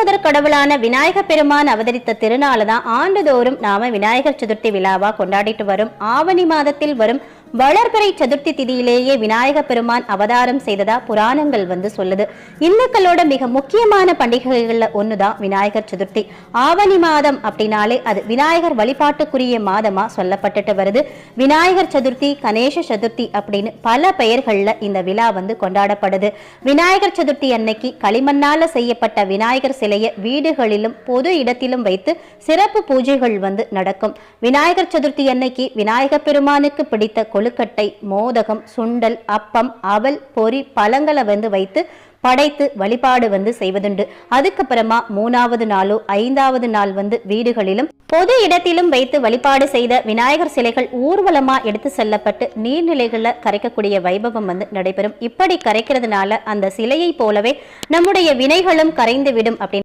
முதற் கடவுளான விநாயகர் பெருமான் அவதரித்த திருநாள் தான் ஆண்டுதோறும் நாம விநாயகர் சதுர்த்தி விழாவா கொண்டாடிட்டு வரும். ஆவணி மாதத்தில் வரும் வளர்பிறை சதுர்த்தி திதியிலேயே விநாயகர் பெருமான் அவதாரம் செய்ததா புராணங்கள் சொல்லுது. இந்துக்களோட மிக முக்கியமான பண்டிகைகள்ல ஒண்ணுதான் விநாயகர் சதுர்த்தி. ஆவணி மாதம் அப்படின்னாலே அது விநாயகர் வழிபாட்டுக்குரிய மாதமா சொல்லப்பட்டுட்டு வருது. விநாயகர் சதுர்த்தி, கணேச சதுர்த்தி அப்படின்னு பல பெயர்கள்ல இந்த விழா கொண்டாடப்படுது. விநாயகர் சதுர்த்தி அன்னைக்கு களிமண்ணால செய்யப்பட்ட விநாயகர் சிலையை வீடுகளிலும் பொது இடத்திலும் வைத்து சிறப்பு பூஜைகள் நடக்கும். விநாயகர் சதுர்த்தி அன்னைக்கு விநாயகர் பெருமானுக்கு பிடித்த கொழுக்கட்டை, மோதகம், சுண்டல், அப்பம், அவல், பொரி, பழங்களை வைத்து படைத்து வழிபாடு செய்வதுண்டு. அதுக்கப்புறமா 3வது நாளோ 5வது நாள் வீடுகளிலும் பொது இடத்திலும் வைத்து வழிபாடு செய்த விநாயகர் சிலைகள் ஊர்வலமா எடுத்து செல்லப்பட்டு நீர்நிலைகள்ல கரைக்கக்கூடிய வைபவம் நடைபெறும். இப்படி கரைக்கிறதுனால அந்த சிலையை போலவே நம்முடைய வினைகளும் கரைந்து விடும் அப்படின்னு